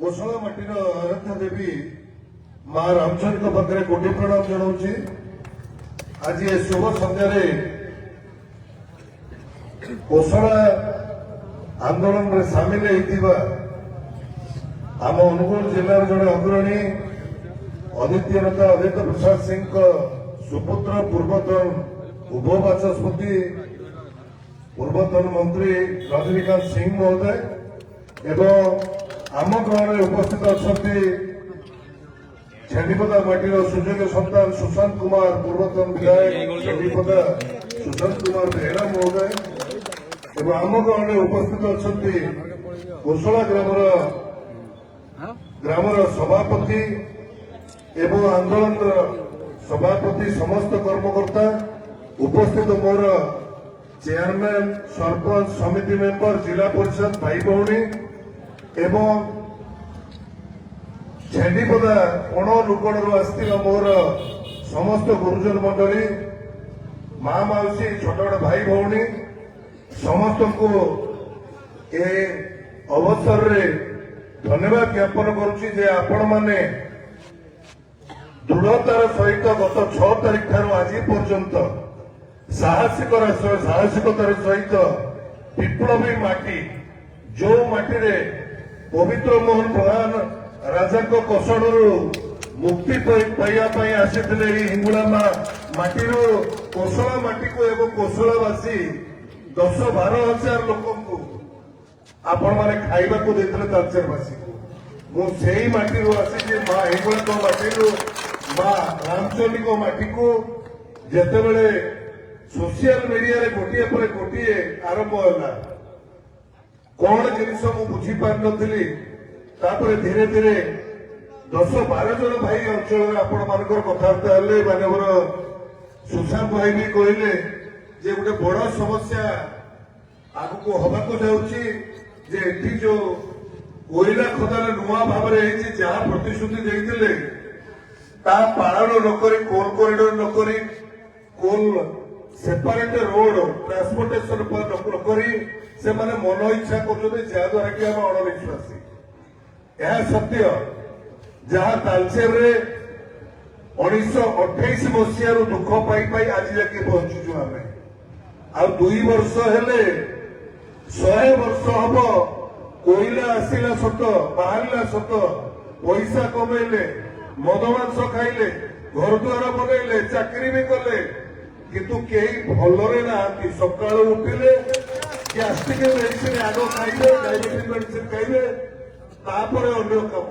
କୋଶଳ ମାଟିର ଆରାଧ୍ୟା ଦେବୀ ମା ରାମଚଣ୍ଡୀଙ୍କ ପାଖରେ କୋଟି ପ୍ରଣାମ ଜଣାଉଛି। ଆଜି ଏ ଶୁଭ ସନ୍ଧ୍ୟାରେ କୋଶଳ ଆନ୍ଦୋଳନରେ ସାମିଲ ହୋଇଥିବା ଆମ ଅନୁଗୁଳ ଜିଲ୍ଲାର ଜଣେ ଅଗ୍ରଣୀ ଅଦିତ୍ୟ ନେତା ଅଦିତ୍ୟ ପ୍ରସାଦ ସିଂଙ୍କ ସୁପୁତ୍ର ପୂର୍ବତନ ଉପବାଚସ୍ପତି ପୂର୍ବତନ ମନ୍ତ୍ରୀ ରଜନୀକାନ୍ତ ସିଂ ମହୋଦୟ ଏବଂ ଆମ ଗ୍ରହରେ ଉପସ୍ଥିତ ଅଛନ୍ତି ଛେଣ୍ଡିପଦା ମାଟିର ସୁଯୋଗ୍ୟ ସନ୍ତାନ ସୁଶାନ୍ତ କୁମାର ପୂର୍ବତନ ବିଧାୟକ ଛେଣ୍ଡିପଦା ସୁଶାନ୍ତ କୁମାର ବେହେରା ମହୋଦୟ ଏବଂ ଆମ ଗ୍ରହରେ ଉପସ୍ଥିତ ଅଛନ୍ତି କୋଶଳା ଗ୍ରାମର ସଭାପତି ଏବଂ ଆନ୍ଦୋଳନର ସଭାପତି ସମସ୍ତ କର୍ମକର୍ତ୍ତା ଉପସ୍ଥିତ ମୋର ଚେୟାରମ୍ୟାନ ସରପଞ୍ଚ ସମିତି ମେମ୍ବର ଜିଲ୍ଲା ପରିଷଦ ଭାଇ ଭଉଣୀ ଏବଂ ଛେଣ୍ଡିପଦା କୋଣ ଲୁକଣରୁ ଆସିଥିବା ମୋର ସମସ୍ତ ଗୁରୁଜନ ମଣ୍ଡଳୀ ମା ମାଉସୀ ଛୋଟ ବଡ଼ ଭାଇ ଭଉଣୀ ସମସ୍ତଙ୍କୁ ଏ ଅବସରରେ ଧନ୍ୟବାଦ ଜ୍ଞାପନ କରୁଛି ଯେ ଆପଣମାନେ ଦୃଢ଼ତାର ସହିତ ଗତ 6 ତାରିଖ ଠାରୁ ଆଜି ପର୍ଯ୍ୟନ୍ତ ସାହସିକତାର ସହିତ ବିପ୍ଳବୀ ମାଟି ଯୋଉ ମାଟିରେ ପବିତ୍ର ମୋହନ ପ୍ରଧାନ ରାଜାଙ୍କ କୋଶଳରୁ ମୁକ୍ତି ପାଇବା ପାଇଁ ଆସିଥିଲେ ଏହି ହିଙ୍ଗୁଳା ମାଟିରୁ କୋଶଳା ମାଟିକୁ ଏବଂ କୋଶଳବାସୀ 10-12 ହଜାର ଲୋକଙ୍କୁ ଆପଣମାନେ ଖାଇବାକୁ ଦେଇଥିଲେ ତାଲଚେରବାସୀକୁ। ମୁଁ ସେଇ ମାଟିରୁ ଆସିଛି ମା ହିଙ୍ଗୁଳାଙ୍କ ମାଟିରୁ ମା ରାମଚଣ୍ଡୀଙ୍କ ମାଟିକୁ ଯେତେବେଳେ ସୋସିଆଲ ମିଡିଆରେ ଗୋଟିଏ ପରେ ଗୋଟିଏ ଆରମ୍ଭ ହେଲା କଣ ଜିନିଷ ମୁଁ ବୁଝିପାରିନଥିଲି ତାପରେ ଧୀରେ ଧୀରେ 10-12 ଜଣ ଭାଇ ଅଞ୍ଚଳରେ ଆପଣମାନଙ୍କର କଥାବାର୍ତ୍ତା ହେଲେ ମାନ୍ୟବର ସୁଶାନ୍ତ ଭାଇ ବି କହିଲେ ଯେ ଗୋଟେ ବଡ ସମସ୍ୟା ଆଗକୁ ହବାକୁ ଯାଉଛି ଯେ ଏଠି ଯୋଉ କୋଇଲା ଖଦାନ ନୂଆ ଭାବରେ ହେଇଛି ଯାହା ପ୍ରତିଶ୍ରୁତି ଦେଇଥିଲେ ତା ପାଳନ ନକରି କୋଲ କରିଡର ନକରି କୋଲ ସେପାରେଟ ରୋଡ ଟ୍ରାନ୍ସପୋର୍ଟେସନ ନକରି ସେମାନେ ମନ ଇଚ୍ଛା କରୁଛନ୍ତି ଯାହାଦ୍ୱାରା କି ଆମେ ଅଣନିଶ୍ୱାସୀ। ଏହା ସତ୍ୟ ଯାହା ତାଲଚେରରେ 1928 ମସିହାରୁ ଦୁଃଖ ପାଇ ପାଇ ଆଜି ଯାକେ ପହଞ୍ଚିଛୁ ଆମେ। ଆଉ 2 ବର୍ଷ ହେଲେ 100 ବର୍ଷ ହବ କୋଇଲା ଆସିଲା ସତ ବାହାରିଲା ସତ ପଇସା କମେଇଲେ ମଦ ମାଂସ ଖାଇଲେ ଘରଦ୍ୱାର ବନେଇଲେ ଚାକିରି ବି କଲେ କିନ୍ତୁ କେହି ଭଲରେ ନାହାନ୍ତି। ସକାଳୁ ଉଠିଲେ ଗ୍ୟାଷ୍ଟ୍ରିକ ମେଡିସିନ ଆଗ ଖାଇବେ ଡାଇବେଟିସ୍ ମେଡିସିନ ଖାଇବେ ତାପରେ ଅନ୍ୟ କାମ।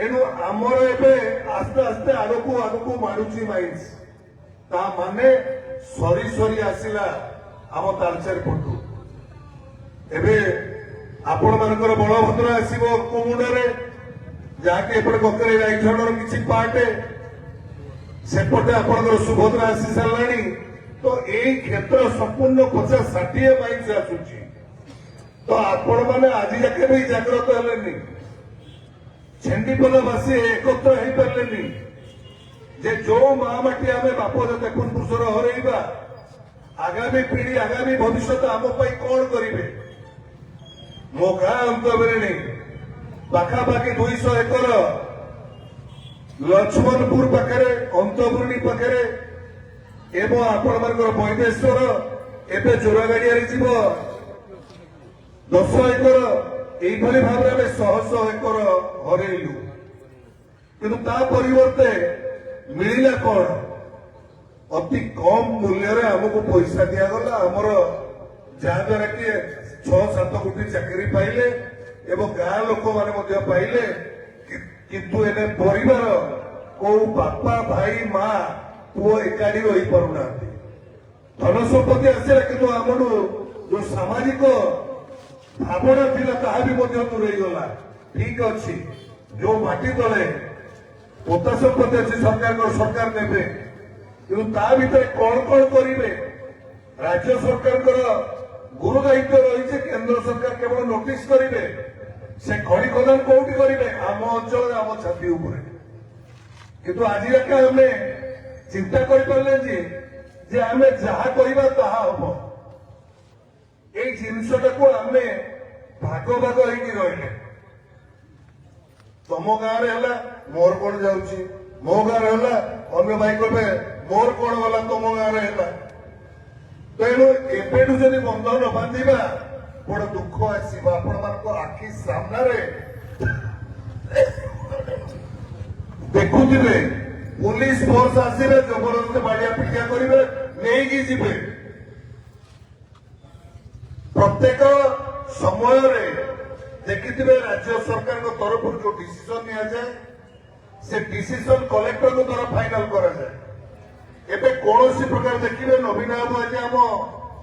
ଏଣୁ ଆମର ଏବେ ଆସ୍ତେ ଆସ୍ତେ ଆଗକୁ ମାଡୁଛି ମାଇନ୍ସ ତା ମାନେ ସରି ସରି ଆସିଲା ଆମ ତାଲଚେର ପଟୁ। ଏବେ ଆପଣମାନଙ୍କର ବଳଭଦ୍ର ଆସିବ କୁମୁଣ୍ଡରେ ଯାହାକି ଏପଟେ କକେରୀ ରାଇଝଣର କିଛି ପାର୍ଟ ସେପଟେ ଆପଣଙ୍କର ସୁଭଦ୍ରା ଆସି ସାରିଲାଣି। ତ ଏଇ କ୍ଷେତ୍ର ସମ୍ପୂର୍ଣ୍ଣ 50-60 ମାଇନ୍ସ ଆସୁଛି। ତ ଆପଣମାନେ ଆଜି ଯାକେ ବି ଜାଗ୍ରତ ହେଲେନି ଛେଣ୍ଡିପଦାବାସୀ ଏକତ୍ର ହେଇପାରିଲେନି ଯେ ଯୋଉ ମହାମାଟି ଆମେ ବାପ ଦେଖୁନ ପୁରୁଷର ହରେଇବା ଆଗାମୀ ପିଢି ଆଗାମୀ ଭବିଷ୍ୟତ ଆମ ପାଇଁ କଣ କରିବେ। ମୋ ଗାଁ ଅନ୍ତବେରିଣୀ ପାଖାପାଖି 200 ଏକର ଲକ୍ଷ୍ମଣପୁର ପାଖରେ ଅନ୍ତପୁରଣୀ ପାଖରେ ଏବଂ ଆପଣମାନଙ୍କର ବୈଦେଶ୍ୱର ଏବେ ଜୋରାଗାଡିଆରେ ଯିବ 10 ଏକର এইভাবে ভাবে আমি 100 একর হরেইলু কিন্তু তা পরিবর্তে মিলিলা কোন অতি কম মূল্যরে আমাকে পয়সা দিয়াগলা আমার যাদ্বারা কি 6-7 কোটি চাকরি পাইলে এবং গাঁ লোক মানে পাইলে কিন্তু এনে পরিবার কোউ বাপা ভাই মা পুଅ একাডি রହି পারুনাহাନ୍ତି। ଧନ ସମ୍ପତ୍ତି ଆସିଲା କିନ୍ତୁ ଆମଠୁ ଯୋଉ ସାମାଜିକ ଭାବନା ଥିଲା ତାହା ବି ମଧ୍ୟ ଦୂରେଇଗଲା। ଠିକ ଅଛି ଯୋଉ ମାଟି ତଳେ ପୋତା ସମ୍ପତ୍ତି ଅଛି ସରକାର ନେବେ କିନ୍ତୁ ତା ଭିତରେ କଣ କଣ କରିବେ ରାଜ୍ୟ ସରକାରଙ୍କର ଗୁରୁ ଦାୟିତ୍ୱ ରହିଛି। କେନ୍ଦ୍ର ସରକାର କେବଳ ନୋଟିସ କରିବେ ସେ ଖଣି ଖଦାନ କୋଉଠି କରିବେ ଆମ ଅଞ୍ଚଳରେ ଆମ ଛାତି ଉପରେ। କିନ୍ତୁ ଆଜି ଯାକେ ଆମେ ଚିନ୍ତା କରିପାରିଲେ ଯେ ଆମେ ଯାହା କରିବା ତାହା ହବ। ଏଇ ଜିନିଷଟାକୁ ଆମେ ଭାଗ ଭାଗ ହେଇକି ରହିଲେ ତମ ଗାଁରେ ହେଲା ମୋର କଣ ଯାଉଛି, ମୋ ଗାଁରେ ହେଲା ଅନ୍ୟ ଭାଇ କହିବେ ମୋର କଣ ଗଲା ତମ ଗାଁରେ ହେଲା। ତେଣୁ ଏବେଠୁ ଯଦି ବନ୍ଧ ନ ବାନ୍ଧିବା ବଡ ଦୁଃଖ ଆସିବ ଆପଣମାନଙ୍କ ଆଖି ସାମ୍ନାରେ। ଦେଖୁଥିବେ ପୁଲିସ ଫୋର୍ସ ଆସିବେ, ଜବରଦସ୍ତି ବାଡିଆ ପିଟିଆ କରିବେ, ନେଇକି ଯିବେ। ପ୍ରତ୍ୟେକ ସମୟରେ ଦେଖିଥିବେ ରାଜ୍ୟ ସରକାରଙ୍କ ତରଫରୁ ଯୋଉ ଡିସିସନ ନିଆଯାଏ ସେ ଡିସିସନ କଲେକ୍ଟରଙ୍କ ଦ୍ୱାରା ଫାଇନାଲ କରାଯାଏ। ଏବେ କୌଣସି ପ୍ରକାର ଦେଖିବେ ନବୀନ ବାବୁ ଆଜି ଆମ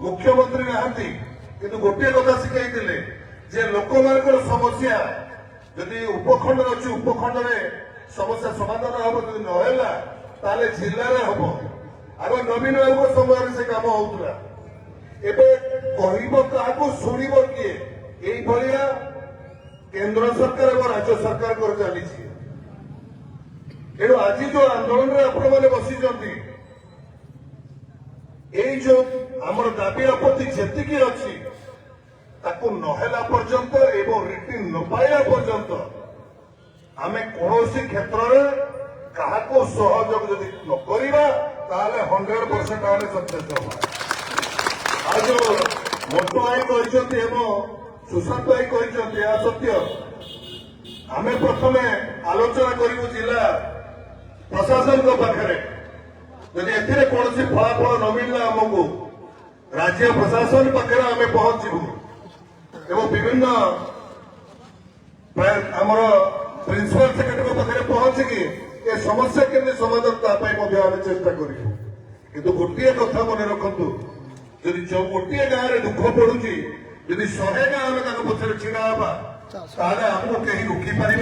ମୁଖ୍ୟମନ୍ତ୍ରୀ ନାହାନ୍ତି, କିନ୍ତୁ ଗୋଟିଏ କଥା ଶିଖାଇଥିଲେ ଯେ ଲୋକମାନଙ୍କର ସମସ୍ୟା ଯଦି ଉପଖଣ୍ଡରେ ଅଛି ଉପଖଣ୍ଡରେ ସମସ୍ୟା ସମାଧାନ ହବ, ଯଦି ନହେଲା ତାହେଲେ ଜିଲ୍ଲାରେ ହବ। ଆଗ ନବୀନ ବାବୁଙ୍କ ସମୟରେ ସେ କାମ ହଉଥିଲା। ଏବେ କହିବ କାହାକୁ, ଶୁଣିବ କିଏ? ଏଇଭଳିଆ କେନ୍ଦ୍ର ସରକାର ଏବଂ ରାଜ୍ୟ ସରକାରଙ୍କର ଚାଲିଛି। ଏଣୁ ଆଜି ଯୋଉ ଆନ୍ଦୋଳନରେ ଆପଣମାନେ ବସିଛନ୍ତି, ଏଇ ଯୋଉ ଆମର ଦାବି ଆପତ୍ତି ଯେତିକି ଅଛି ତାକୁ ନହେଲା ପର୍ଯ୍ୟନ୍ତ ଏବଂ ରିଟିନ୍ ନ ପାଇଲା ପର୍ଯ୍ୟନ୍ତ ଆମେ କୌଣସି କ୍ଷେତ୍ରରେ କାହାକୁ ସହଯୋଗ ଯଦି ନ କରିବା ତାହେଲେ 100% ଆମେ ସକ୍ସେସ୍ ହବା। ଆଉ ଯୋଉ ମୋଟୁ ଭାଇ କହିଛନ୍ତି ଏବଂ ସୁଶାନ୍ତ ଭାଇ କହିଛନ୍ତି ଏହା ସତ୍ୟ। ଆମେ ପ୍ରଥମେ ଆଲୋଚନା କରିବୁ ଜିଲ୍ଲା ପ୍ରଶାସନଙ୍କ ପାଖରେ। ଯଦି ଏଥିରେ କୌଣସି ଫଳାଫଳ ନ ମିଳିଲା ଆମକୁ ରାଜ୍ୟ ପ୍ରଶାସନ ପାଖରେ ଆମେ ପହଞ୍ଚିବୁ ଏବଂ ବିଭିନ୍ନ ଆମର ପ୍ରିନ୍ସିପାଲ ସେକ୍ରେଟାରୀଙ୍କ ପାଖରେ ପହଞ୍ଚିକି ଏ ସମସ୍ୟା କେମିତି ସମାଧାନ ତା ପାଇଁ ମଧ୍ୟ ଆମେ ଚେଷ୍ଟା କରିବୁ। କିନ୍ତୁ ଗୋଟିଏ କଥା ମନେ ରଖନ୍ତୁ, ଯଦି ଯୋଉ ଗୋଟିଏ ଗାଁରେ ଦୁଃଖ ପଡୁଛି, ଯଦି 100 ଗାଁ ଆମେ ତାଙ୍କ ପଛରେ ଛିଡା ହେବା ତାହେଲେ ଆମକୁ କେହି ରୋକି ପାରିବେ